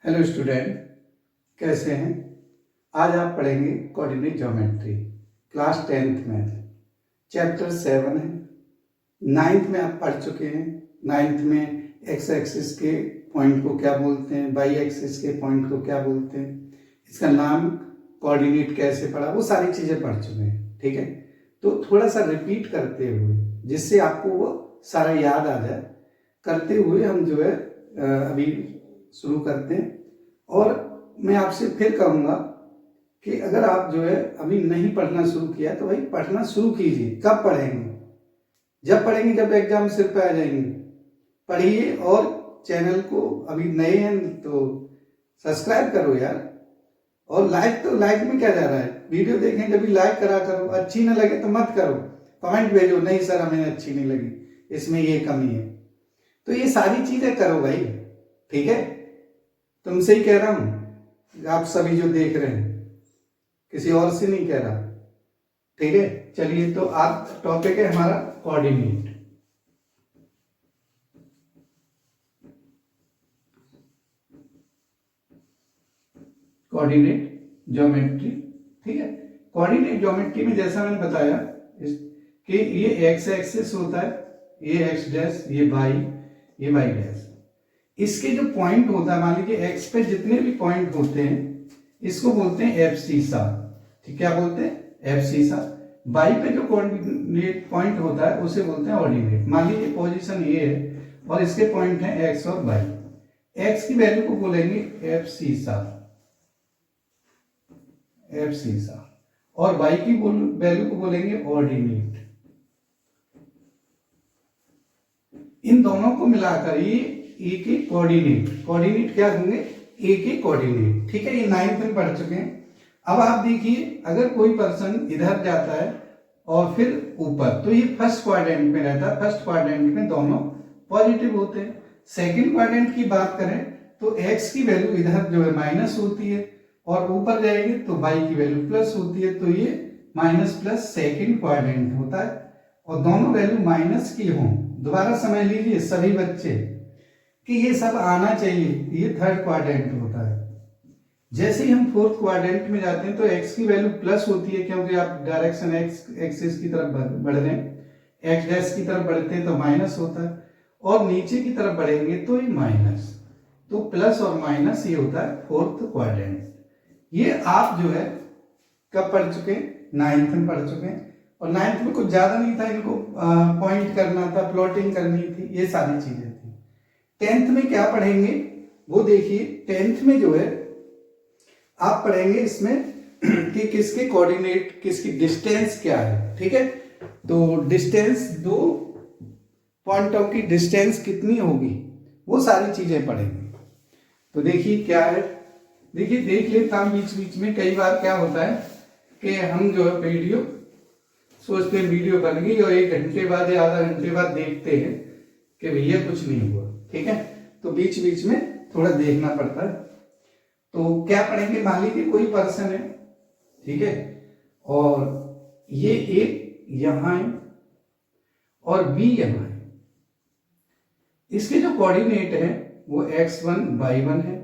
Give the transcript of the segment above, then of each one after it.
Hello student, कैसे हैं। आज आप पढ़ेंगे coordinate geometry class 10th math chapter 7 है। 9th में आप पढ़ चुके हैं। 9th में एक्स एक्सिस के पॉइंट को क्या बोलते हैं, वाई एक्सिस के पॉइंट को क्या बोलते हैं, इसका नाम कोऑर्डिनेट कैसे पढ़ा, वो सारी चीज़ें पढ़ चुके हैं। ठीक है, तो थोड़ा सा रिपीट करते हुए जिससे आपको वो सारा याद आ जाए, करते हुए हम जो है अभी शुरू करते हैं। और मैं आपसे फिर कहूँगा कि अगर आप जो है अभी नहीं पढ़ना शुरू किया तो भाई पढ़ना शुरू कीजिए। कब पढ़ेंगे? जब पढ़ेंगे जब एग्जाम सिर पे आ जाएंगे। पढ़िए और चैनल को अभी नए हैं तो सब्सक्राइब करो यार। और लाइक, तो लाइक में क्या जा रहा है, वीडियो देखें जब भी लाइक करा करो। अच्छी ना लगे तो मत करो, कमेंट भेजो नहीं सर हमें अच्छी नहीं लगी, इसमें ये कमी है। तो ये सारी चीजें करो भाई, ठीक है। तुमसे ही कह रहा हूं, आप सभी जो देख रहे हैं, किसी और से नहीं कह रहा। ठीक है, चलिए तो आप टॉपिक है हमारा कोऑर्डिनेट। कोऑर्डिनेट ज्योमेट्री, ठीक है। कोऑर्डिनेट ज्योमेट्री में जैसा मैंने बताया कि ये एक्स एक्सिस होता है, ये एक्स डैश, ये वाई डैश। इसके जो पॉइंट होता है, मान लीजिए एक्स पे जितने भी पॉइंट होते हैं इसको बोलते हैं एब्सीसा। ठीक, क्या बोलते हैं? एब्सीसा। वाई पे जो कोऑर्डिनेट पॉइंट होता है उसे बोलते हैं ऑर्डिनेट। मान लीजिए पोजीशन ये है और इसके पॉइंट हैं एक्स और वाई। एक्स की वैल्यू को बोलेंगे एब्सीसा, एब्सीसा, और वाई की वैल्यू को बोलेंगे ऑर्डिनेट। इन दोनों को मिलाकर ये ए के कोऑर्डिनेट, कोऑर्डिनेट क्या होंगे? ए के कोऑर्डिनेट। ठीक है, ये 9th में पढ़ चुके हैं। अब आप देखिए, अगर कोई पर्सन इधर जाता है और फिर ऊपर, तो ये फर्स्ट क्वाड्रेंट में रहता है। फर्स्ट क्वाड्रेंट में दोनों पॉजिटिव होते हैं। सेकंड क्वाड्रेंट की बात करें तो एक्स की वैल्यू इधर जो है माइनस होती है और ऊपर जाएंगे तो वाई की वैल्यू प्लस होती है। तो ये माइनस प्लस सेकंड क्वाड्रेंट होता है और दोनों वैल्यू माइनस की हों। दोबारा समझ लीजिए सभी बच्चे कि ये सब आना चाहिए। ये थर्ड क्वाड्रेंट होता है। जैसे ही हम फोर्थ क्वाड्रेंट में जाते हैं तो एक्स की वैल्यू प्लस होती है, क्योंकि आप डायरेक्शन एक्स एक्सिस की तरफ बढ़ रहे हैं। एक्स डैश की तरफ बढ़ते हैं तो माइनस होता है और नीचे की तरफ बढ़ेंगे तो ये माइनस। तो प्लस और माइनस ये होता है फोर्थ क्वाड्रेंट। ये आप जो है कब पढ़ चुके हैं? 9th में पढ़ चुके हैं। और 9th में कुछ ज्यादा नहीं था, इनको पॉइंट करना था, प्लॉटिंग करनी थी, ये सारी चीजें थी। 10th में क्या पढ़ेंगे वो देखिए। 10th में जो है आप पढ़ेंगे इसमें कि किसके कोऑर्डिनेट, किसकी डिस्टेंस क्या है। ठीक है, तो डिस्टेंस, दो पॉइंटों की डिस्टेंस कितनी होगी वो सारी चीजें पढ़ेंगे। तो देखिए क्या है, देखिए देख लेता हूं बीच बीच में। कई बार क्या होता है कि हम जो है वीडियो सोचते हैं वीडियो बन गई और 1 घंटे बाद या आधा घंटे बाद देखते हैं कि भैया कुछ नहीं हुआ। ठीक है, तो बीच बीच में थोड़ा देखना पड़ता है। तो क्या पढ़ेंगे, मान लीजिए कोई पर्सन है, ठीक है, और ये एक यहां है और बी यहां है। इसके जो कोऑर्डिनेट है वो x1 y1 है।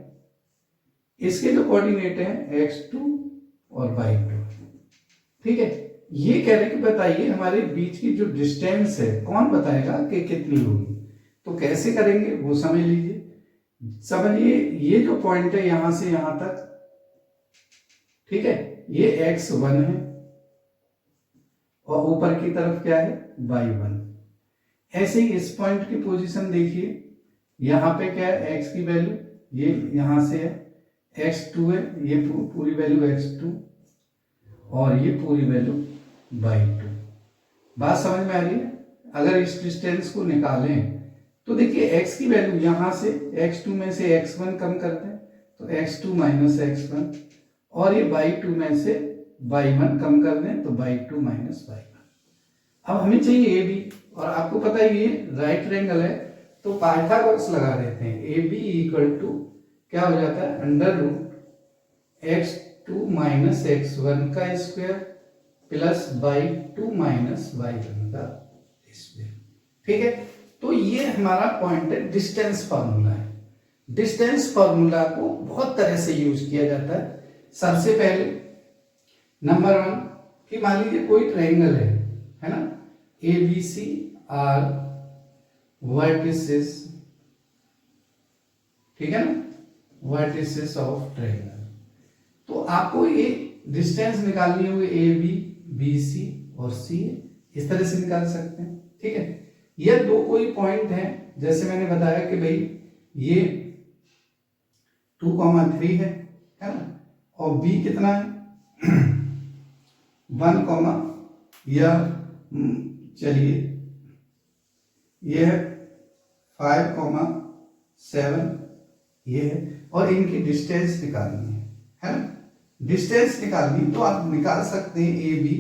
इसके जो कोऑर्डिनेट है x2 और y2। ठीक है, ये कह रहे कि बताइए हमारे बीच की जो डिस्टेंस है कौन बताएगा कि कितनी होगी। तो कैसे करेंगे वो समझ लीजिए। समझिए, ये जो पॉइंट है यहां से यहां तक, ठीक है, ये x1 है और ऊपर की तरफ क्या है? y1। ऐसे ही इस पॉइंट की पोजीशन देखिए, यहां पे क्या है? x की वैल्यू ये यहां से है, x2 है, ये पूरी वैल्यू x2 और ये पूरी वैल्यू y2। बात समझ में आ रही है? अगर इस डिस्टेंस को निकालें तो देखिए x की वैल्यू यहां से x2 में से x1 कम करते हैं तो x2 माइनस x1, और ये y2 में से y1 कम कर दें तो y2 माइनस y1। अब हमें चाहिए AB, और आपको पता है ये राइट एंगल है तो पाइथागोरस लगा देते हैं। AB इक्वल टू क्या हो जाता है? Under root x2 minus x1 का square plus y2 minus y1 का स्क्वायर। ठीक है, तो ये हमारा पॉइंट है, डिस्टेंस फार्मूला है। डिस्टेंस फॉर्मूला को बहुत तरह से यूज किया जाता है। सबसे पहले नंबर 1 कि मान लीजिए कोई ट्रायंगल है ना, A B C are vertices, ठीक है ना, वर्टिसेस ऑफ ट्रायंगल। तो आपको ये डिस्टेंस निकालनी होगी, ए बी, बी सी और सी, इस तरह से निकाल सकते हैं, ठीक है। ये दो कोई पॉइंट है, जैसे मैंने बताया कि भाई ये 2,3 है ना, और बी कितना है 1, या चलिए ये है 5,7 ये है, और इनकी डिस्टेंस निकालनी है ना। डिस्टेंस निकालनी तो आप निकाल सकते हैं A B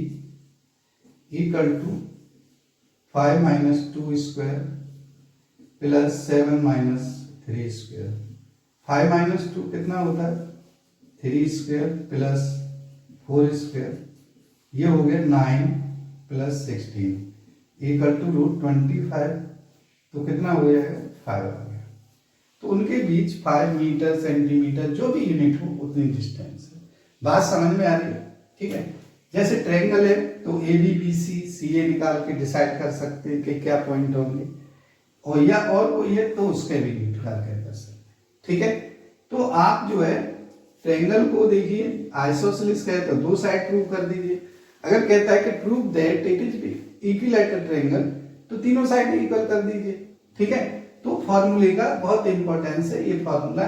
equal to 5 minus 2 square plus 7 minus 3 square. 5 minus 2 कितना होता है 3 स्क्वायर प्लस 4 स्क्वायर, ये हो गया 9 प्लस 16 इक्वल टू √25, तो कितना हो जाएगा 5 आ गया। तो उनके बीच 5 मीटर सेंटीमीटर जो भी यूनिट हो उतनी डिस्टेंस है। बात समझ में आ रही है, ठीक है। जैसे ट्रायंगल है तो ए बी बी सी सी ए निकाल के डिसाइड कर सकते हैं कि क्या पॉइंट होंगे, और या और कोई है तो उसके भी निकाल कर सकते हैं, ठीक है। तो आप जो है ट्रायंगल को देखिए, आइसोसेलेस कहे तो दो साइड प्रूव कर दीजिए। अगर कहता है कि prove that it is equilateral triangle, तो तीनों साइड इक्वल कर दीजिए, ठीक है। तो फॉर्मूले का बहुत इंपॉर्टेंस है ये फॉर्मूला।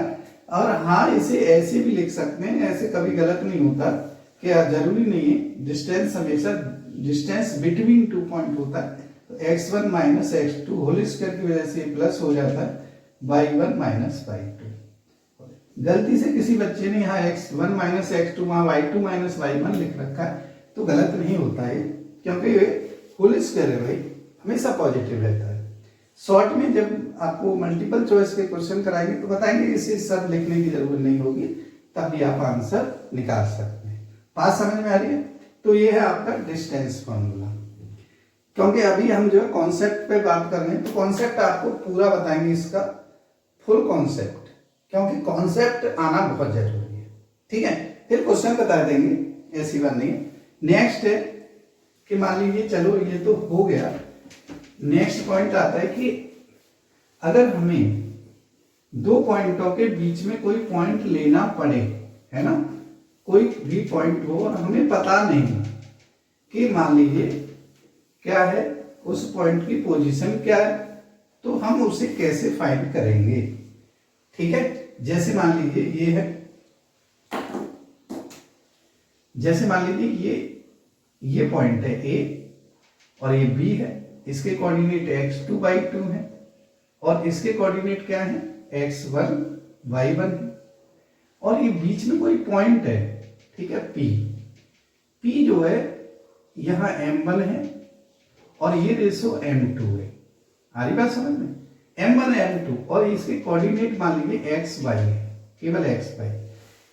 और हाँ, इसे ऐसे भी लिख सकते हैं, ऐसे कभी गलत नहीं होता कि जरूरी नहीं है डिस्टेंस, हमेशा डिस्टेंस बिटवीन 2 पॉइंट होता है। तो x1 minus x2 whole square की वजह से प्लस हो जाता है y1 माइनस y2। गलती से किसी बच्चे ने यहाँ x1 माइनस x2 वहाँ y2 माइनस y1 लिख रखा है, तो गलत नहीं होता है, क्योंकि ये होल स्क्वायर है भाई, हमेशा पॉजिटिव रहता है। शॉर्ट में जब आपको मल्टीपल चॉइस के क्वेश्चन कराएंगे तो बताएंगे इसे सब लिखने की जरूरत नहीं होगी, तभी आप आंसर निकाल सकते हैं। बात समझ में आ रही है। तो ये है आपका डिस्टेंस फॉर्मूला। क्योंकि अभी हम जो है कॉन्सेप्ट पे बात कर रहे हैं, तो कॉन्सेप्ट आपको पूरा बताएंगे, इसका फुल कॉन्सेप्ट, क्योंकि कॉन्सेप्ट आना बहुत जरूरी है, ठीक है। फिर क्वेश्चन बता देंगे, ऐसी बात नहीं है। नेक्स्ट है कि मान लीजिए, चलो ये तो हो गया। नेक्स्ट पॉइंट आता है कि अगर हमें दो पॉइंटों के बीच में कोई पॉइंट लेना पड़े, है ना, कोई भी पॉइंट हो और हमें पता नहीं कि मान लीजिए क्या है उस पॉइंट की पोजीशन क्या है, तो हम उसे कैसे फाइंड करेंगे, ठीक है। जैसे मान लीजिए ये है, जैसे मान लीजिए ये पॉइंट है ए और ये बी है, इसके कोऑर्डिनेट x2/2 है और इसके कोऑर्डिनेट क्या है x1y1 है, और ये बीच में कोई पॉइंट है, ठीक है, P जो है यहाँ m1 है और ये रेशो m2 है। आ रही बात समझ में, m1 m2, और इसके कोऑर्डिनेट मान लीजिए xy है, केवल xy,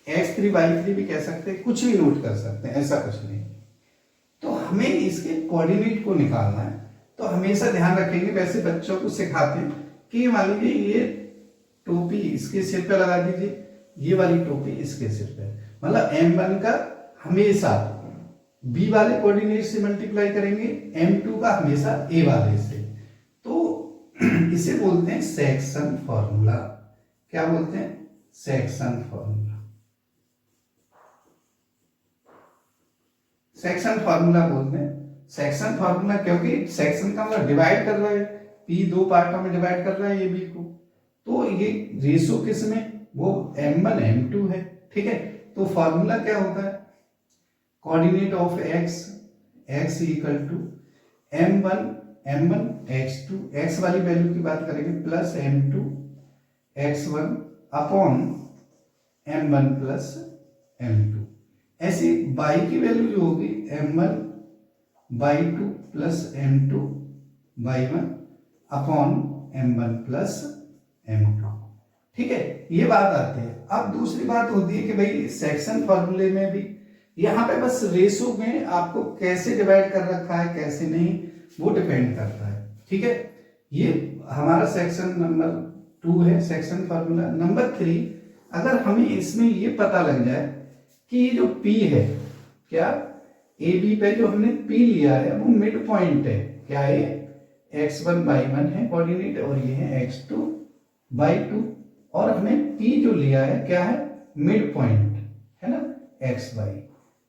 x3 y3 भी कह सकते हैं, कुछ भी नोट कर सकते हैं, ऐसा कुछ नहीं। तो हमें इसके कोऑर्डिनेट को निकालना है, तो हमेशा ध्यान रखेंगे, वैसे बच्चों को सिखाते हैं कि मान लीजिए ये टोपी इसके सिर पे लगा दीजिए, ये वाली टोपी इसके सिर पे, मतलब m1 का हमेशा b वाले कोऑर्डिनेट से मल्टीप्लाई करेंगे, m2 का हमेशा a वाले से। तो इसे बोलते हैं सेक्शन फॉर्मूला। क्या बोलते हैं, सेक्शन फॉर्मूला। सेक्शन फॉर्मूला बोलते हैं। सेक्शन फॉर्मूला क्योंकि सेक्शन का मतलब डिवाइड कर रहा है, पी दो पार्टों में डिवाइड कर रहा है ये बी को, तो ये रेशो किस में, वो m1 m2 है, ठीक है। तो फॉर्मूला क्या होता है, coordinate of x equal to m1 x2, x वाली वैल्यू की बात करेंगे, plus m2 x1 upon m1 plus m2। ऐसी y की वैल्यू जो होगी m1/2 plus m2/1 upon m1 plus m2, ठीक है। ये बात आती है। अब दूसरी बात होती है कि भाई सेक्शन फॉर्मूले में भी यहाँ पे बस रेशो में आपको कैसे डिवाइड कर रखा है कैसे नहीं, वो डिपेंड करता है, ठीक है। ये हमारा सेक्शन नंबर 2 है सेक्शन फार्मूला। नंबर 3, अगर हमें इसमें ये पता लग जाए कि ये जो P है, क्या ए बी पे जो हमने P लिया है वो मिड पॉइंट है, क्या है x1/1 है कोऑर्डिनेट और ये है x2/2, और हमने P जो लिया है क्या है मिड पॉइंट है ना xy।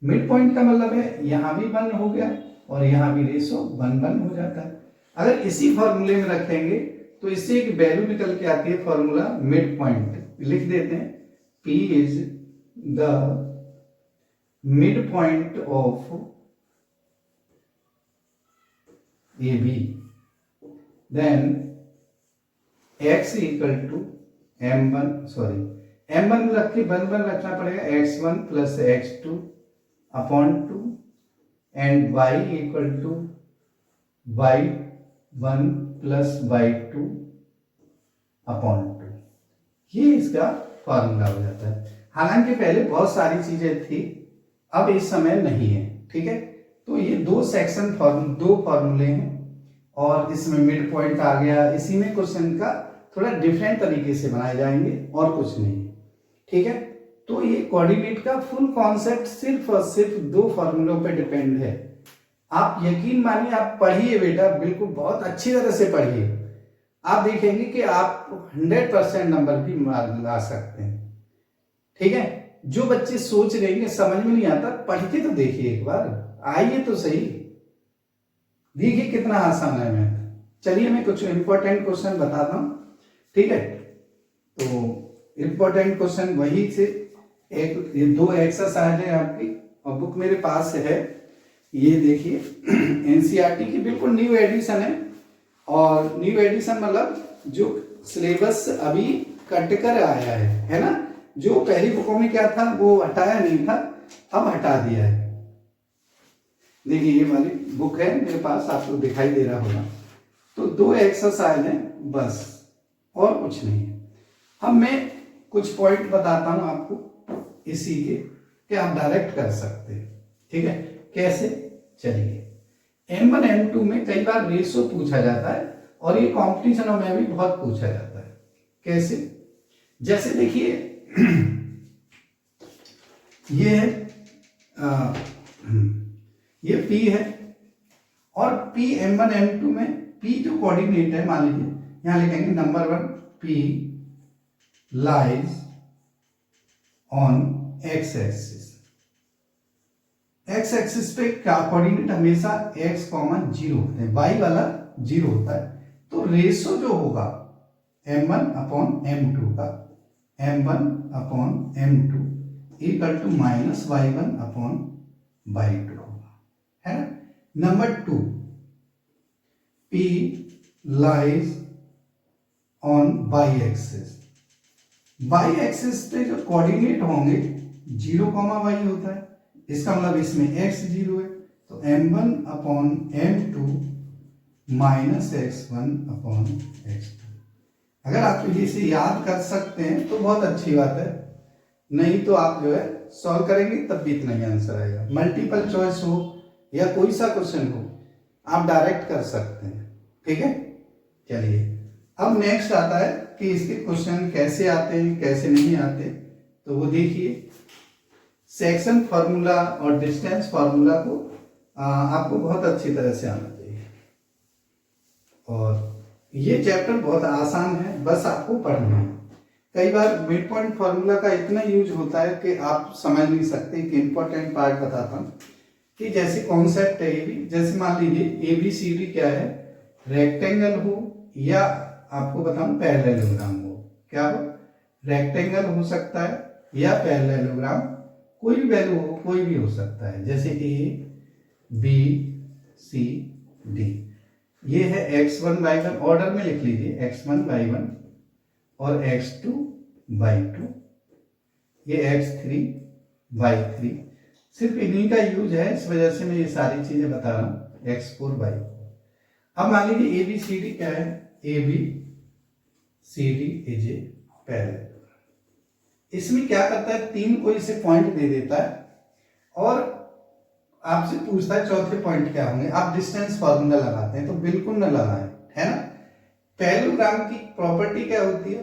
मिड पॉइंट का मतलब है यहाँ भी 1 हो गया और यहाँ भी रेशो 1:1 हो जाता है। अगर इसी फॉर्मूले में रखेंगे तो इससे एक वैल्यू निकल के आती है, फॉर्मूला मिड पॉइंट लिख देते हैं, P is the mid point of A B, then x equal to m1 रख के 1:1 रखना पड़ेगा, x1 plus x2 upon 2 and y equal to y1 plus y2 upon 2। ये इसका फॉर्मूला हो जाता है। हालांकि पहले बहुत सारी चीजें थी, अब इस समय नहीं है, ठीक है। तो ये दो फॉर्मूले हैं और इसमें मिड पॉइंट आ गया। इसी में क्वेश्चन का थोड़ा डिफरेंट तरीके से बनाए जाएंगे और कुछ नहीं, ठीक है। तो ये कोऑर्डिनेट का फुल कॉन्सेप्ट सिर्फ और सिर्फ दो फॉर्मूलों पे डिपेंड है। आप यकीन मानिए, आप पढ़िए बेटा, बिल्कुल बहुत अच्छी तरह से पढ़िए, आप देखेंगे कि आप 100% नंबर भी ला सकते हैं, ठीक है। जो बच्चे सोच रहे हैं समझ में नहीं आता, पढ़ के तो देखिए एक बार, आइए तो सही, देखिए कितना आसान है मैथ। चलिए मैं कुछ इंपॉर्टेंट क्वेश्चन बताता हूं, ठीक है। तो इंपॉर्टेंट क्वेश्चन वही से ये दो एक्सरसाइज है आपकी, और बुक मेरे पास है, ये देखिए एनसीईआरटी की बिल्कुल न्यू एडिशन है। और न्यू एडिशन मतलब जो सिलेबस अभी कट कर आया है ना। जो पहली बुकों में क्या था वो हटाया नहीं था, अब हटा दिया है। देखिए ये वाली बुक है मेरे पास, आपको दिखाई दे रहा होगा। तो दो एक्सरसाइज है बस, और कुछ नहीं है। अब मैं कुछ पॉइंट बताता हूं आपको इसी के, कि आप डायरेक्ट कर सकते हैं, ठीक है। कैसे, चलिए M1 M2 में कई बार रेशो पूछा जाता है और ये कॉम्पिटिशनों में भी बहुत पूछा जाता है। कैसे, जैसे देखिए ये है ये P है और P M1 M2 में P जो कोऑर्डिनेट है, मान लीजिए यहां लिखेंगे number 1 P lies on x axis. x axis पे क्या कोऑर्डिनेट हमेशा x, 0 होते हैं, y वाला 0 होता है। तो रेशो जो होगा M1 अपॉन M2 का, M1 upon M2 equal to minus y1 upon y2 होगा, है ना। Number 2 P lies on y axis. y axis पे जो कोऑर्डिनेट होंगे 0, y होता है, इसका मतलब इसमें x 0 है, तो M1 upon M2 minus x1 upon x2। अगर आप इसे याद कर सकते हैं तो बहुत अच्छी बात है, नहीं तो आप जो है सॉल्व करेंगे तब भी इतना ही आंसर आएगा। मल्टीपल चॉइस हो या कोई सा क्वेश्चन हो, आप डायरेक्ट कर सकते हैं, ठीक है। चलिए अब नेक्स्ट आता है कि इसके क्वेश्चन कैसे आते हैं कैसे नहीं आते, तो वो देखिए। सेक्शन फार्मूला और डिस्टेंस फार्मूला को आपको बहुत अच्छी तरह से आना चाहिए, और ये चैप्टर बहुत आसान है, बस आपको पढ़ना है। कई बार मिड पॉइंट फार्मूला का इतना यूज होता है कि आप समझ नहीं सकते। कि इंपॉर्टेंट पार्ट बताता हूँ कि जैसे कॉन्सेप्ट है ये भी, जैसे मान लीजिए ABCD क्या है, रेक्टेंगल हो या आपको बताऊं पैरेललोग्राम हो, क्या हो, रेक्टेंगल हो सकता है या पैरेललोग्राम, कोई भी वैल्यू हो, कोई भी हो सकता है, जैसे ABCD। ये है x1/1, ऑर्डर में लिख लीजिए, x1/1 और x2/2, ये x3/3। सिर्फ इन्हीं का यूज है, इस वजह से मैं ये सारी चीजें बता रहा हूं, x4/4। अब मान लीजिए ABCD क्या है, ABCD इज ए पैरेलल। इसमें क्या करता है, 3 कोई से पॉइंट दे देता है और आपसे पूछता है चौथे पॉइंट क्या होंगे। आप डिस्टेंस फार्मूला लगाते हैं, तो बिल्कुल न लगाएं, है ना। पैरेललोग्राम की प्रॉपर्टी क्या होती है?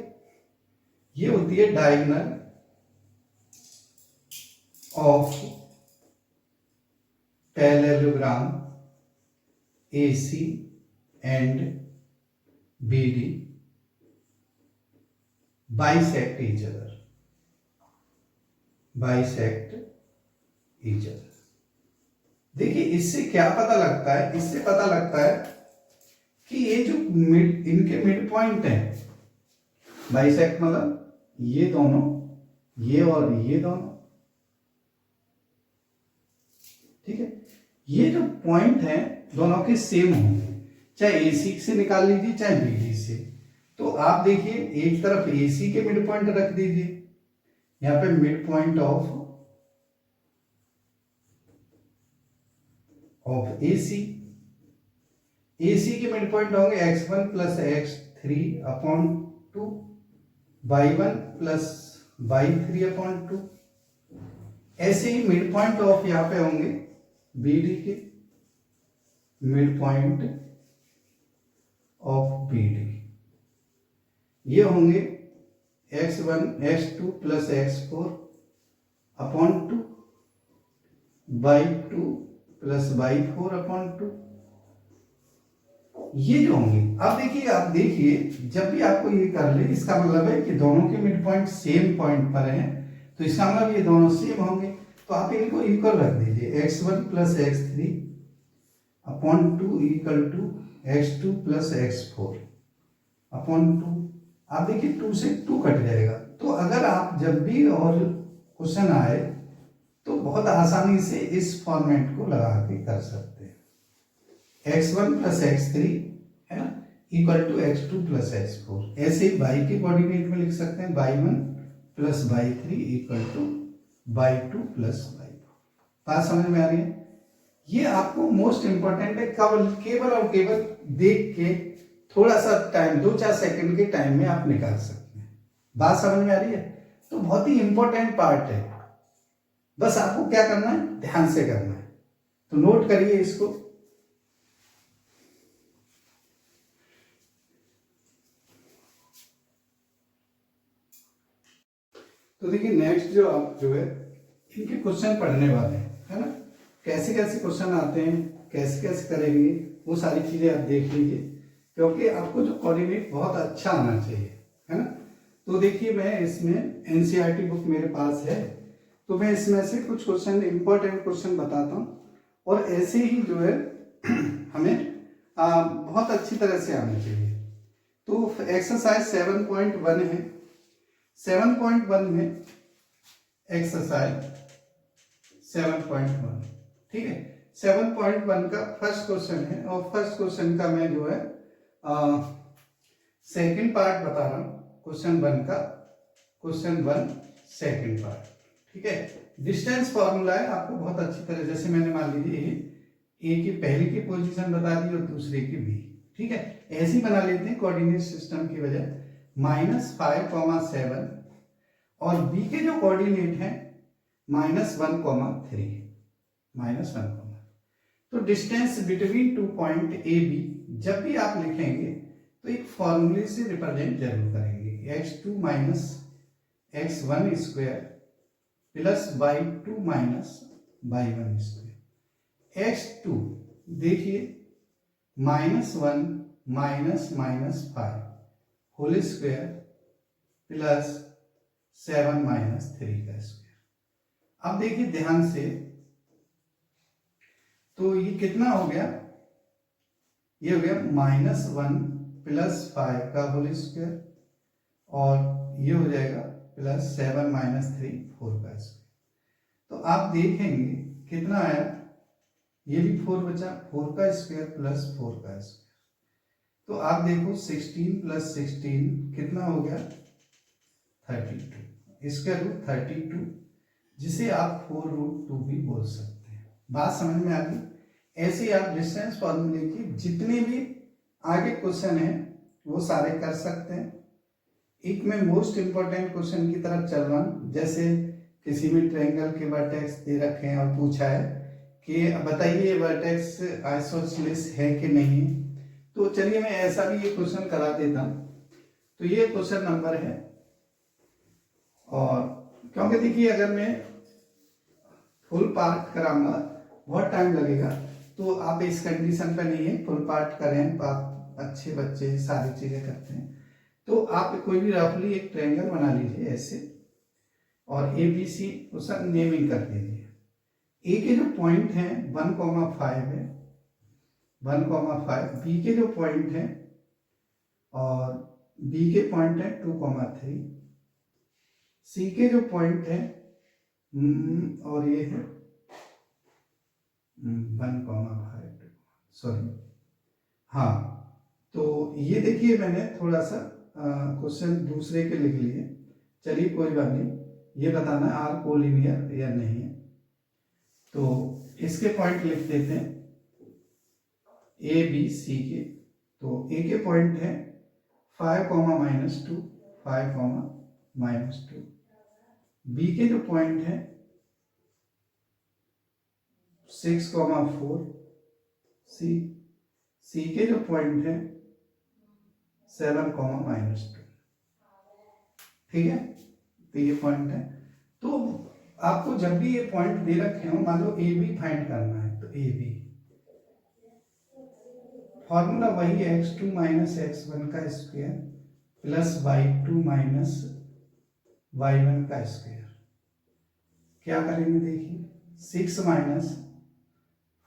ये होती है diagonal of parallelogram AC and BD bisect each other. देखिए इससे क्या पता लगता है? इससे पता लगता है कि ये जो इनके मिड पॉइंट है, बाइसेक्ट मतलब ये दोनों, ये और ये दोनों, ठीक है, ये जो पॉइंट है दोनों के सेम होंगे, चाहे AC से निकाल लीजिए चाहे BD से। तो आप देखिए एक तरफ AC के मिड पॉइंट रख दीजिए, यहां पे मिड पॉइंट ऑफ AC के मिड पॉइंट होंगे x1 plus x3 upon 2, y1 plus y3 upon 2। ऐसे ही मिड पॉइंट ऑफ यहां पे होंगे BD के, मिड पॉइंट ऑफ BD ये होंगे x1 x2 plus x4 upon 2, y2 plus y4 upon 2, ये जो होंगे। अब देखिए जब भी आपको ये कर ले, इसका मतलब है कि दोनों के मिड पॉइंट सेम पॉइंट पर हैं, तो इसका मतलब ये दोनों सेम होंगे। तो आप इनको इक्वल रख दीजिए, x1 plus x3 upon 2 equal to x2 plus x4 upon 2। आप देखिए 2 से 2 कट जाएगा। तो अगर आप जब भी और क्वेश्चन आए तो बहुत आसानी से इस फॉर्मेट को लगा के कर सकते हैं, x1 प्लस x3 है ना equal to x2 plus x4। ऐसे ही y के कोऑर्डिनेट में लिख सकते हैं, y1 plus y3 equal to y2 plus y4। बात समझ में आ रही है? ये आपको मोस्ट इंपॉर्टेंट है, केवल और केवल देख के थोड़ा सा टाइम 2-4 सेकंड के टाइम में आप निकाल सकते हैं। बात समझ में आ रही है? तो बहुत ही इंपॉर्टेंट पार्ट है, बस आपको क्या करना है, ध्यान से करना है। तो नोट करिए इसको। तो देखिए नेक्स्ट जो आप जो है इनके क्वेश्चन पढ़ने वाले हैं, है ना, कैसे कैसे क्वेश्चन आते हैं, कैसे कैसे करेंगे, वो सारी चीजें आप देख लीजिए, क्योंकि आपको जो कोऑर्डिनेट बहुत अच्छा आना चाहिए, है ना। तो देखिए मैं इसमें NCERT बुक मेरे पास है, तो मैं इसमें से कुछ क्वेश्चन, इंपॉर्टेंट क्वेश्चन बताता हूँ, और ऐसे ही जो है हमें बहुत अच्छी तरह से आना चाहिए। तो एक्सरसाइज 7.1 है, 7.1 में एक्सरसाइज 7.1, ठीक है। 7.1 का फर्स्ट क्वेश्चन है, और फर्स्ट क्वेश्चन का मैं जो है सेकंड पार्ट बता रहा हूँ, क्वेश्चन 1 का, क्वेश्चन 1 सेकंड पार्ट, ठीक है। डिस्टेंस फॉर्मूला है, आपको बहुत अच्छी तरह, जैसे मैंने मान लीजिए ए की पहले की पोजीशन बता दी और दूसरे की बी, ठीक है। ऐसे ही बना लेते हैं कोऑर्डिनेट सिस्टम की वजह, -5,7 और बी के जो कोऑर्डिनेट है -1,3, -1, तो distance between 2 point A B जब भी आप लिखेंगे तो एक फॉर्मूले से रिप्रेजेंट जरूर करेंगे, x2 minus x1 square plus y2 minus y1 square. x2 देखिए -1 minus -5 whole square plus 7 minus 3 का स्क्वायर। अब देखिए ध्यान से, तो ये कितना हो गया, ये हो गया -1 प्लस 5 का होल स्क्वायर, और ये हो जाएगा प्लस 7 माइनस 3 4 का स्क्वायर। तो आप देखेंगे कितना आया, ये भी 4 बचा, 4 का स्क्वायर प्लस 4 का स्क्वायर। तो आप देखो 16 प्लस 16 कितना हो गया, 32, स्क्वायर रूट 32, जिसे आप 4√2 भी बोल सकते हैं। बात समझ में आ गई? ऐसे ही आप डिस्टेंस फॉर्मूले की जितने भी आगे क्वेश्चन है वो सारे कर सकते हैं। एक में मोस्ट इंपॉर्टेंट क्वेश्चन की तरफ चल रहा हूं, जैसे किसी भी ट्रायंगल के वर्टेक्स दे रखे हैं और पूछा है कि बताइए वर्टेक्स आइसोसेलेस है कि नहीं, तो चलिए मैं ऐसा भी एक क्वेश्चन करा देता हूँ। तो ये क्वेश्चन नंबर है, और क्योंकि देखिए अगर मैं फुल पार्ट कराऊंगा बहुत टाइम लगेगा, तो आप इस कंडीशन पे नहीं है, फुल पार्ट करें, आप अच्छे बच्चे सारी चीजें करते हैं, तो आप कोई भी रफली एक ट्रायंगल बना लीजिए ऐसे, और ए बी सी उसका नेमिंग कर दीजिए। ए के जो पॉइंट हैं 1,5 है, 1,5, बी के जो पॉइंट है, और बी के पॉइंट है 2,3, सी के जो पॉइंट है और ये है 1,5, सॉरी, हाँ। तो ये देखिए मैंने थोड़ा सा क्वेश्चन दूसरे के लिख लिए, चलिए कोई बात नहीं, ये बताना आर कोलिनियर या नहीं है। तो इसके पॉइंट लिख देते हैं ए बी सी के। तो ए के पॉइंट है 5,-2, 5,-2, बी के जो पॉइंट है 6,4, सी के जो पॉइंट है 7,-2, ठीक है। तो ये पॉइंट है। तो आपको जब भी ये पॉइंट दे रखे हो, मान लो ए बी फाइंड करना है, तो ए बी फॉर्मूला वही है x2 - x1 का स्क्वायर प्लस y2 - y1 का स्क्वायर। क्या करेंगे देखिए, 6 -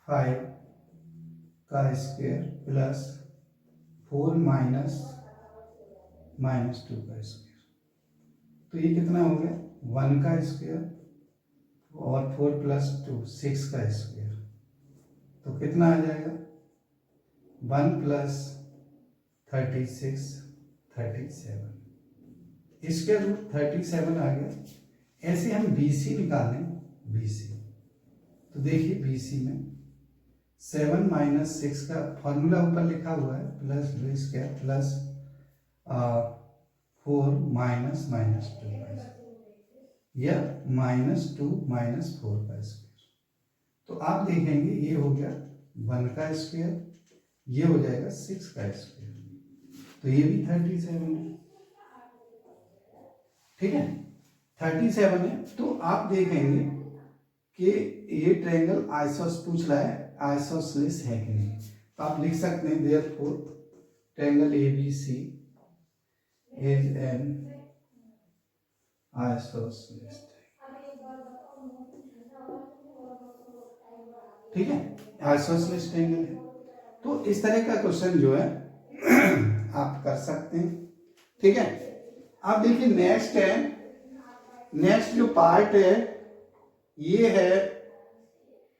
5 का स्क्वायर प्लस 4 - -2 का स्क्वायर। तो ये कितना हो गया, 1 का स्क्वायर और 4 + 2 6 का स्क्वायर। तो कितना आ जाएगा, 1 + 36 37, इसके रूट 37 आ गया। ऐसे हम BC निकालें, BC, तो देखिए BC में 7 - 6 का फॉर्मूला ऊपर लिखा हुआ है, प्लस b स्क्वायर प्लस 4 - -2 या -2 - 4 का स्क्वायर। तो आप देखेंगे ये हो गया 1 का स्क्वायर, ये हो जाएगा 6 का स्क्वायर, तो ये भी 37 है, ठीक है, 37 है। तो आप देखेंगे कि ये ट्रायंगल आइसोस पूछ रहा है, आइसोसेलेस है कि नहीं। तो आप लिख सकते हैं therefore triangle ABC is an isosceles, ठीक है, आइसोसेलेस ट्रायंगल है। तो इस तरह का क्वेश्चन जो है आप कर सकते हैं, ठीक है। अब देखिए नेक्स्ट है, नेक्स्ट जो पार्ट है ये है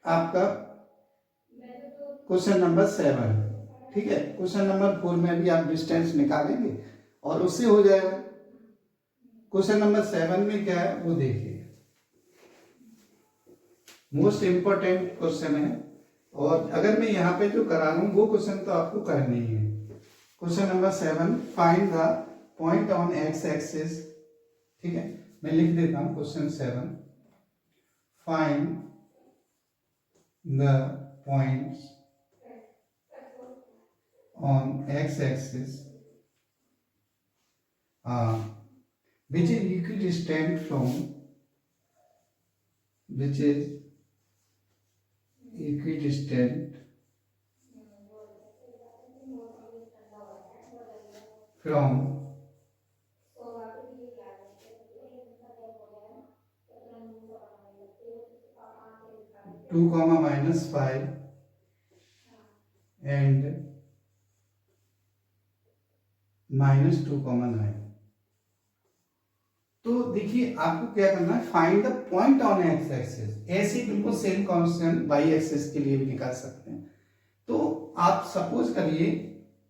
आपका क्वेश्चन नंबर 7, ठीक है। क्वेश्चन नंबर 4 में भी आप डिस्टेंस निकालेंगे और उससे हो जाएगा। क्वेश्चन नंबर 7 में क्या है वो देखिए, मोस्ट इंपॉर्टेंट क्वेश्चन है, और अगर मैं यहाँ पे जो करा लूँ वो क्वेश्चन तो आपको करना ही है। Question number 7, find the point on X axis, ठीक है। मैं लिख देता हूँ question 7, find the points on X axis which is equidistant from, which is equidistant from 2, -5 and -2, 9। तो देखिए आपको क्या करना है, find the point on X axis. ऐसे बिल्कुल सेम कॉन्स्टेंट वाई एक्सिस के लिए भी निकाल सकते हैं। तो आप सपोज करिए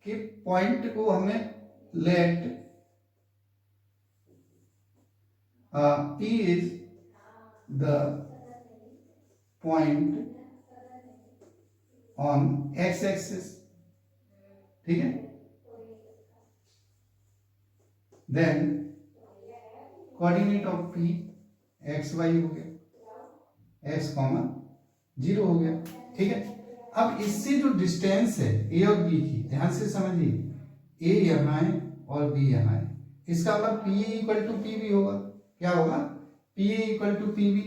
कि पॉइंट को हमें let P is the point on X axis, ठीक है। Then coordinate of P x y हो गया, x, 0 हो गया, ठीक है। अब इससे जो डिस्टेंस है ए और बी की, ध्यान से समझिए, ए यहाँ है और बी यहाँ है, इसका मतलब P equal to P B होगा। क्या होगा? P equal to P B.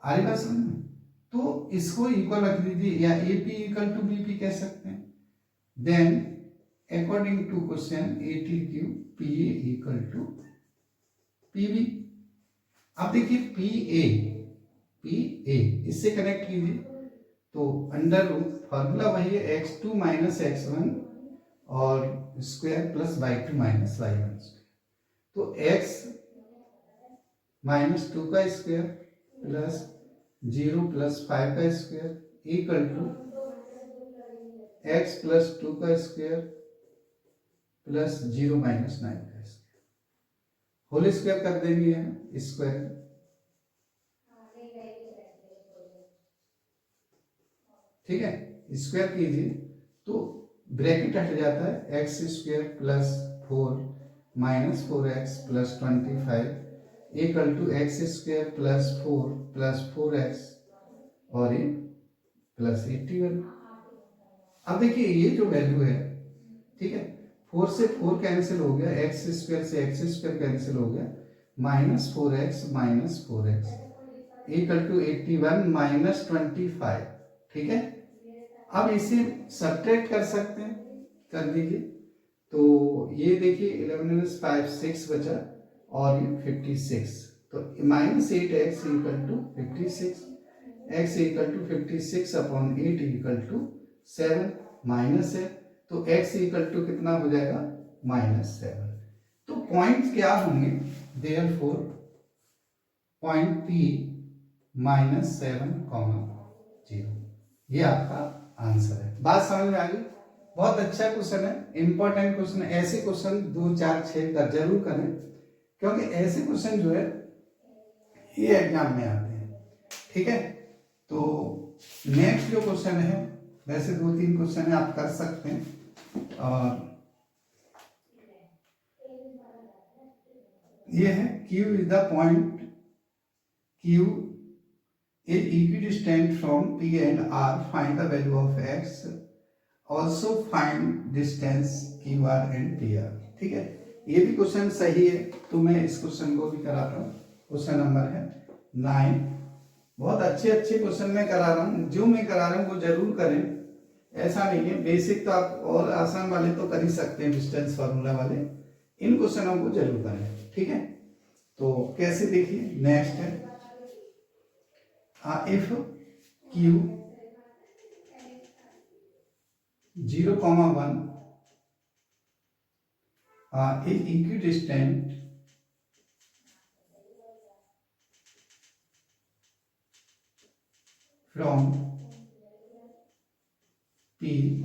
आ रही बात समझ में? तो इसको इक्वल रख दीजिए, या A P equal to B P कह सकते हैं। Then according to question 80Q P A equal to P B. अब देखिए पी ए इससे कनेक्ट कीजिए, तो अंडर रूट फॉर्मूला वही है x2 माइनस x1 और square plus y2 minus y1 square. तो x माइनस 2 का स्क्वायर प्लस 0 प्लस 5 का square equal to x plus 2 का स्क्वायर प्लस 0 माइनस 9 का स्क्वायर, होल स्क्वायर कर देंगे हम स्क्वायर। ठीक है, स्क्वायर कीजिए तो ब्रैकेट हट जाता है, X square plus 4 minus 4x plus 25 equal to X square plus 4 plus 4x और ये प्लस 81। अब देखिए ये जो वैल्यू है, ठीक है, 4 से 4 कैंसिल हो गया, एक्स स्क्वायर से एक्स स्क्वायर कैंसिल हो गया, minus 4x minus 4x equal to 81 minus 25। ठीक है, अब इसे सब्ट्रैक्ट कर सकते हैं, कर दीजिए। तो ये देखिए 11 5 6 बचा और ये 56, तो minus 8x equal to 56, x equal to 56 upon 8 equal to 7, minus है तो x इक्वल टू कितना हो जाएगा? -7। तो पॉइंट क्या होंगे? Therefore point P -7, 0। ये आपका आंसर है। बात समझ में आ गई? बहुत अच्छा क्वेश्चन है, इंपॉर्टेंट क्वेश्चन है। ऐसे क्वेश्चन 2 4 6 कर जरूर करें, क्योंकि ऐसे क्वेश्चन जो है ये एग्जाम में आते हैं। ठीक है, तो नेक्स्ट जो क्वेश्चन है, वैसे 2-3 क्वेश्चन है आप कर सकते हैं, और ये है Q is the point, Q is equidistant from P and R, find the value of x, also find distance QR and PR। ठीक है, ये भी क्वेश्चन सही है, तो मैं इस क्वेश्चन को भी कराता हूँ। क्वेश्चन नंबर है 9। बहुत अच्छे अच्छे क्वेश्चन मैं करा रहा हूँ, जो मैं करा रहा हूँ वो जरूर करें, ऐसा नहीं है। बेसिक तो आप और आसान वाले तो कर ही सकते हैं, डिस्टेंस फार्मूला वाले, इन क्वेश्चनों को जरूर करें। ठीक है, तो कैसे देखिए, नेक्स्ट है if Q 0,1 is equidistant from P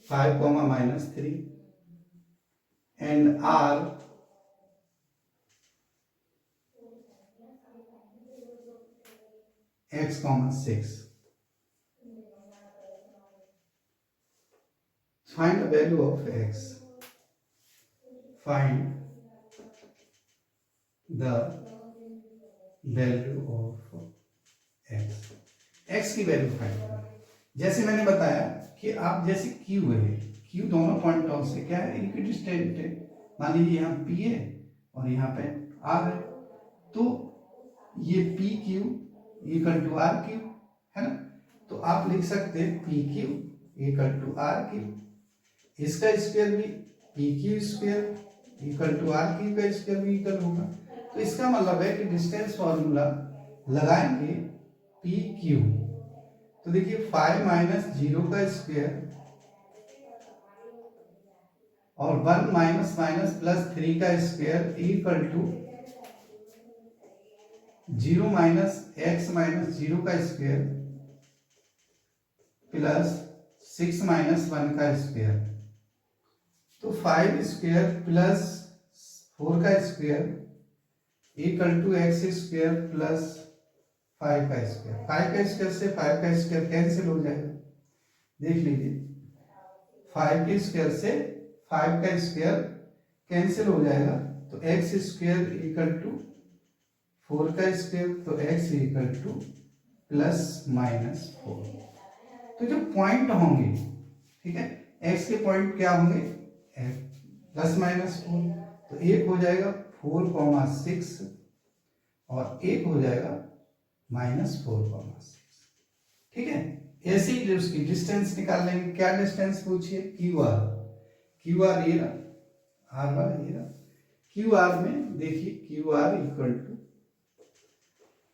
5, -3 and R x, 6, find the value of x, find the value of x, x की वैल्यू फाइंड करना। जैसे मैंने बताया कि आप जैसे Q है, Q दोनों पॉइंटों से क्या है? इक्विडिस्टेंट है। मान लीजिए यहाँ P है और यहाँ पे R है, तो ये PQ इक्वल टू RQ है ना, तो आप लिख सकते हैं PQ इक्वल टू RQ, इसका स्क्वायर भी PQ square equal to RQ का स्क्वायर भी इक्वल होगा। तो इसका मतलब है कि डिस्टेंस फॉर्मूला लगाएंगे PQ, तो देखिए 5 माइनस 0 का स्क्वायर और 1 माइनस माइनस प्लस 3 का square equal to 0 minus x minus 0 का स्क्वायर प्लस 6 माइनस 1 का स्क्वायर, तो 5 स्क्वायर प्लस 4 का square equal to x square plus 5 का स्क्वायर। 5 का स्क्वायर से 5 का स्क्वायर कैंसिल हो जाएगा, देख लीजिए, 5 के स्क्वायर से 5 का स्क्वायर कैंसिल हो जाएगा, तो x स्क्वायर इक्वल टू 4 का स्क्वायर, तो x equal two plus minus 4। तो जो पॉइंट होंगे, ठीक है, x के पॉइंट क्या होंगे, प्लस माइनस 4। तो एक हो जाएगा 4,6 और एक हो जाएगा -4,6। ठीक है, ऐसे ही उसकी डिस्टेंस निकाल लेंगे। क्या डिस्टेंस पूछिए, क्यू आर। क्यू आर ये रहा, आर वाला ये रहा। क्यू आर में देखिए, Q R equal to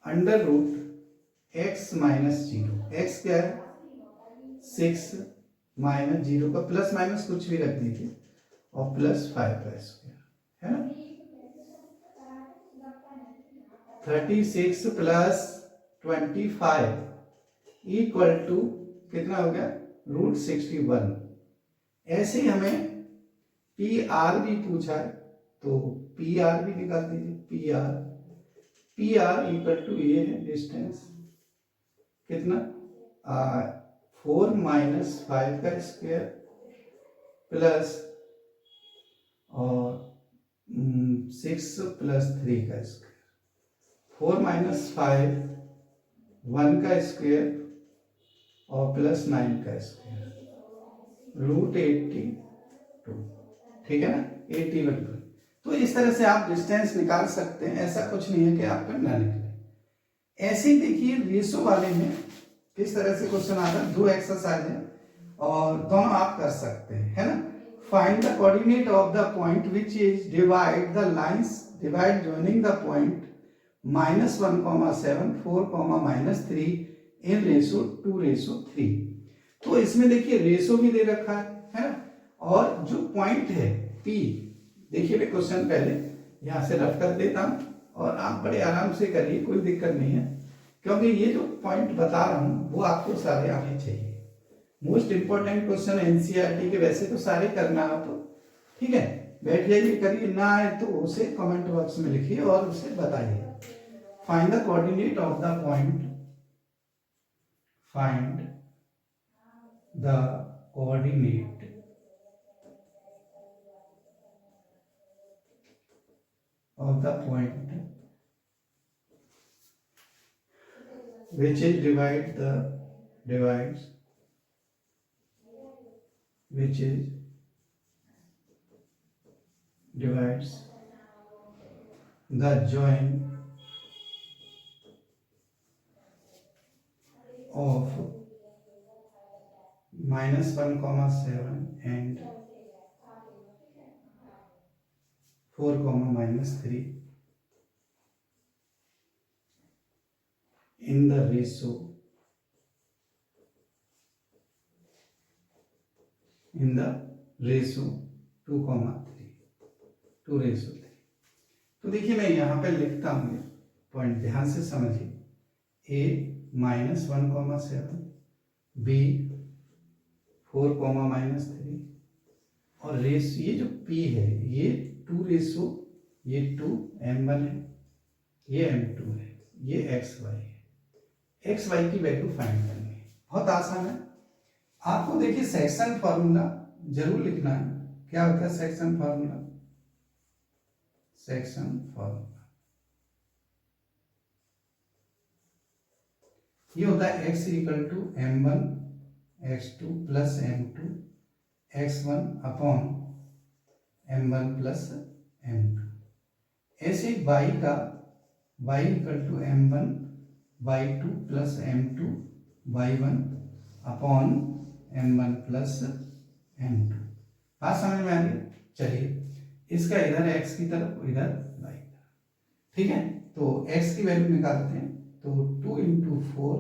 under root X minus 0। X क्या है, 6 माइनस 0 का प्लस माइनस कुछ भी रख दीजिए और प्लस 5 का स्क्वायर, है ना। 36 प्लस 25 इक्वल टू कितना हो गया, √61। ऐसे ही हमें पी आर भी पूछा है, तो पी आर भी निकाल दीजिए। पी आर इक्वल टू ये है डिस्टेंस कितना, 4 माइनस 5 का स्क्वायर प्लस और 6 प्लस 3 का स्क्वायर। 4 माइनस 5 1 का स्क्वायर और प्लस 9 का स्क्वायर √82। ठीक है ना, 81। तो इस तरह से आप डिस्टेंस निकाल सकते हैं, ऐसा कुछ नहीं है कि आपका ना निकले। ऐसे ही देखिए रेशो वाले में किस तरह से क्वेश्चन आता है, 2 एक्सरसाइज है और दोनों आप कर सकते हैं, है ना। Find the coordinate of the point which is divide the lines divide joining the point -1,7 4, -3 in ratio 2:3। तो इसमें देखिए रेशो भी दे रखा है ना, और जो पॉइंट है P, देखिए मैं क्वेश्चन पहले यहां से रफ कर देता हूं और आप बड़े आराम से करिए, कोई दिक्कत नहीं है, क्योंकि ये जो पॉइंट बता रहा हूं वो आपको सारे आने चाहिए। मोस्ट इंपॉर्टेंट क्वेश्चन एनसीईआरटी के, वैसे तो सारे करना आप, ठीक है, बैठ जाइए करिए, ना आए तो उसे कमेंट बॉक्स में लिखिए और उसे बताइए। Find the coordinate of the point, find the coordinate of the point which is divides the join of -1,7 and 4, -3 in the ratio 2:3। तो देखिए मैं यहां पे लिखता हूं, पॉइंट ध्यान से समझिए। A -1,7, B 4, -3 और रेशो ये जो P है ये 2 रेशो, ये 2 M1 है, ये M2 है, ये XY है। XY की वैल्यू फाइंड करनी है, बहुत आसान है। आपको देखिए सेक्शन फॉर्मूला जरूर लिखना है। क्या होता है सेक्शन फॉर्मूला, सेक्शन फॉर्मूला ये होता है x equal to M1 x2 plus M2 x1 upon M1 plus M2। ऐसे y का y equal to M1 y2 plus M2 y1 upon M1 plus M2। बात समझ में आ रही है। चलिए इसका इधर x की तरफ, इधर y की तरफ, ठीक है। तो x की वैल्यू निकालते हैं, तो 2 × 4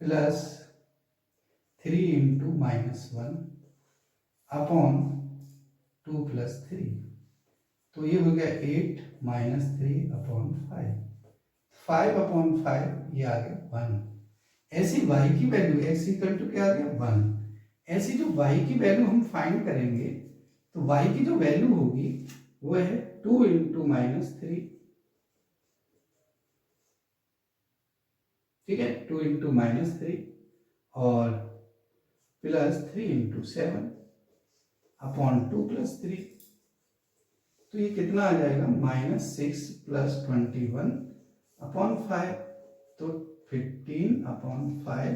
प्लस 3 × -1 अपॉन 2 + 3, तो ये हो गया 8 - 3 अपॉन 5, 5 अपॉन 5 ये आ गया 1। ऐसी y की वैल्यू x इक्वल टू क्या आ गया 1। ऐसी जो y की वैल्यू हम फाइंड करेंगे, तो y की जो वैल्यू होगी वो है 2 × -3, ठीक है, 2 × -3 और प्लस 3 × 7 अपॉन 2 + 3, तो ये कितना आ जाएगा -6 + 21 अपॉन 5। तो 15/5,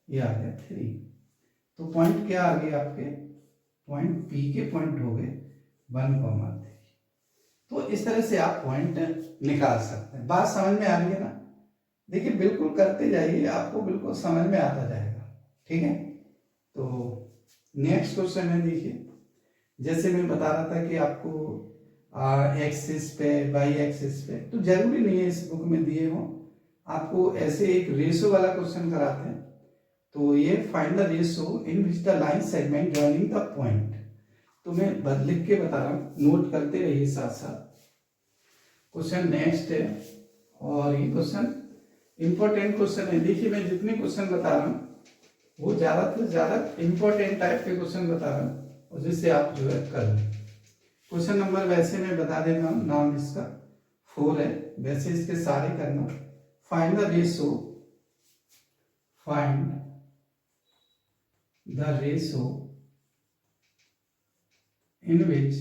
ये आ गया 3। तो पॉइंट क्या आ गए आपके, पॉइंट पी के पॉइंट हो गए 1,3। तो इस तरह से आप पॉइंट निकाल सकते हैं। बात समझ में आ रही है ना? देखिए बिल्कुल करते जाइए, आपको बिल्कुल समझ में आता जाएगा। ठीक है, तो नेक्स्ट क्वेश्चन है, देखिए जैसे मैं बता रहा था कि आपको एक्सिस पे, वाई एक्सिस पे, तो जरूरी नहीं है इस बुक में दिए हो, आपको ऐसे एक रेशो वाला क्वेश्चन कराते हैं। तो ये find the ratio in which the line segment joining the point. तो मैं लिख के बता रहा हूँ, नोट करते रहिए साथ साथ। क्वेश्चन नेक्स्ट है, और ये क्वेश्चन इंपॉर्टेंट क्वेश्चन है। देखिए मैं जितने क्वेश्चन बता रहा हूँ वो ज्यादा से ज्यादा इंपॉर्टेंट टाइप के क्वेश्चन बता रहा हूँ, और जिससे आप जो है कर लें। क्वेश्चन नंबर वैसे मैं बता देता हूँ, नाम इसका 4 है, वैसे इसके सारे करना। Find the ratio, find the ratio in which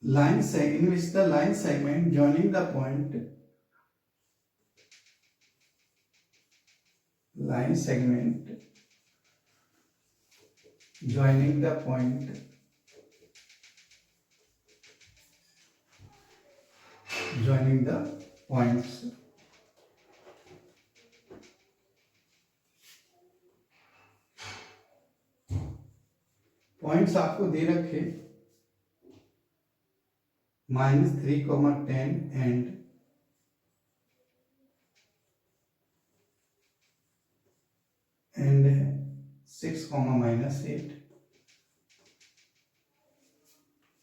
in which the line segment joining the point, line segment joining the point, joining the points points आपको दे रखे -3,10 and 6,-8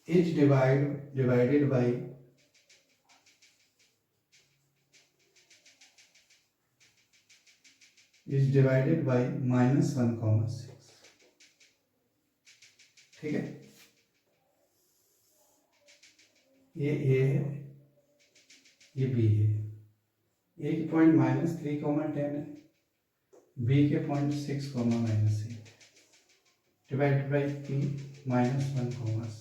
each divided by -1,6। ठीक है, ये ए है, ये बी है। ए की पॉइंट -3,10 है, बी के पॉइंट 6,-8 डिवाइडेड बाई 3 -1,6।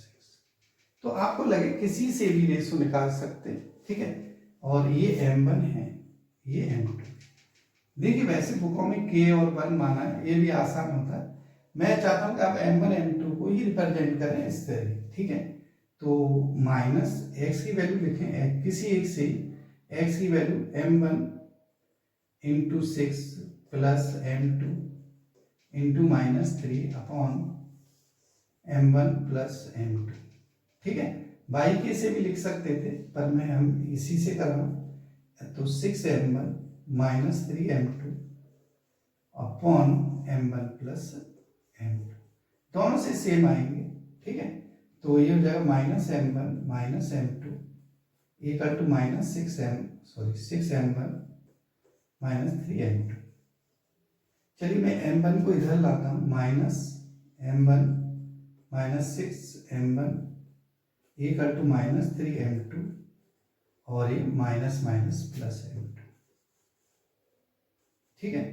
तो आपको लगे किसी से भी रेशो निकाल सकते हैं। ठीक है, और ये M1 है, ये M2। देखिए वैसे बुकों में K और 1 माना है, ये भी आसान होता है। मैं चाहता हूं कि आप M1 M2 को ही रिप्रेजेंट करें इस तरह। ठीक है, तो माइनस एक्स की वैल्यू लिखें, किसी एक से एक्स की value M1 into 6 plus M2 into -3 upon M1 plus M2। ठीक है, बाई के से भी लिख सकते थे, पर मैं हम इसी से कर रहा हूं। तो 6M1 -3M2 upon M1 plus M2, दोनों से सेम आएंगे। ठीक है, तो ये हो जाएगा -M1 -M2 equal to -6M1 -3M2। चलिए मैं M1 को इधर लाता हूँ, -M1 -6M1 equal to -3M2, और ये माइनस प्लस M2। ठीक है,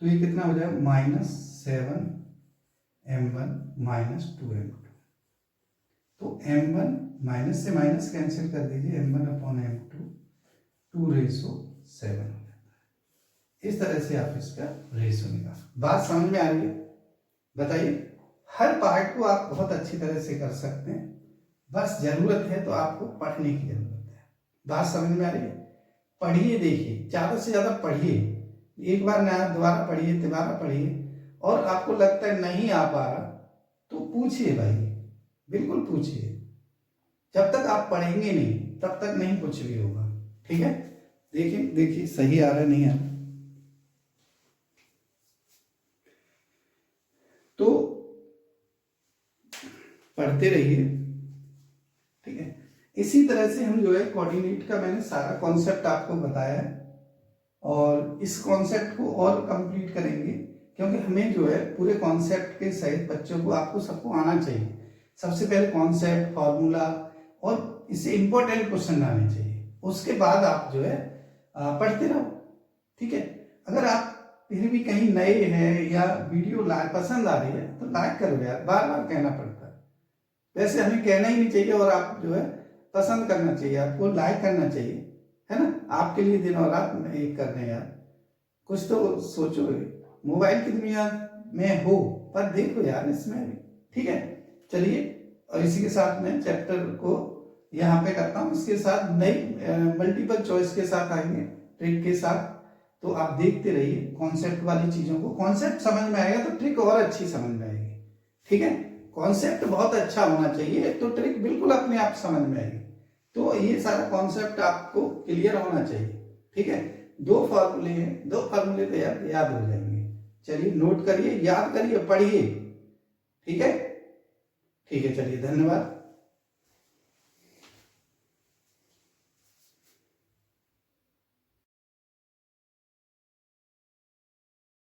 तो ये कितना हो जाएगा -7M1 -2M2। तो M1 माइनस से माइनस कैंसिल कर दीजिए, M1 अपॉन M2 2:7 हो जाता है। इस तरह से आप इसका रेशो निकाल। बात समझ में आ रही है? बताइए, हर पार्ट को आप बहुत अच्छी तरह से कर सकते हैं, बस जरूरत है तो आपको पढ़ने की जरूरत है। बात समझ में आ रही है? पढ़िए, देखिए ज्यादा से ज्यादा पढ़िए, एक बार नया दोबारा पढ़िए, दोबारा पढ़िए, और आपको लगता है नहीं आ पा रहा तो पूछिए भाई, बिल्कुल पूछिए। जब तक आप पढ़ेंगे नहीं तब तक नहीं कुछ भी होगा। ठीक है, देखिए सही आ रहा नहीं आ रहा, तो पढ़ते रहिए। ठीक है, इसी तरह से हम जो है कोऑर्डिनेट का मैंने सारा कॉन्सेप्ट आपको बताया है, और इस कॉन्सेप्ट को और कंप्लीट करेंगे, क्योंकि हमें जो है पूरे कॉन्सेप्ट के सहित बच्चों को, आपको सबको आना चाहिए। सबसे पहले कॉन्सेप्ट, फॉर्मूला, और इससे इंपॉर्टेंट क्वेश्चन आने चाहिए, उसके बाद आप जो है पढ़ते रहो। ठीक है, अगर आप फिर भी कहीं नए हैं या वीडियो पसंद आ रही है तो लाइक करो यार, बार बार कहना पड़ता है। वैसे हमें कहना ही नहीं चाहिए, और आप जो है पसंद करना चाहिए, आपको लाइक करना चाहिए, है ना। आपके लिए दिन और रात एक कर रहे हैं यार, कुछ तो सोचो। मोबाइल की दुनिया में हो पर देखो यार इसमें भी, ठीक है। चलिए, और इसी के साथ मैं चैप्टर को यहाँ पे करता हूँ। इसके साथ नई मल्टीपल चॉइस के साथ आएंगे, ट्रिक के साथ। तो आप देखते रहिए कॉन्सेप्ट वाली चीजों को। कॉन्सेप्ट समझ में आएगा तो ट्रिक और अच्छी समझ में आएगी, ठीक है। कॉन्सेप्ट बहुत अच्छा होना चाहिए तो ट्रिक बिल्कुल अपने आप समझ में आएगी। तो ये सारा कॉन्सेप्ट आपको क्लियर होना चाहिए, ठीक है। 2 फॉर्मूले हैं, 2 फॉर्मूले तो याद हो जाएंगे। चलिए नोट करिए, याद करिए, पढ़िए, ठीक है। ठीक है, चलिए, धन्यवाद।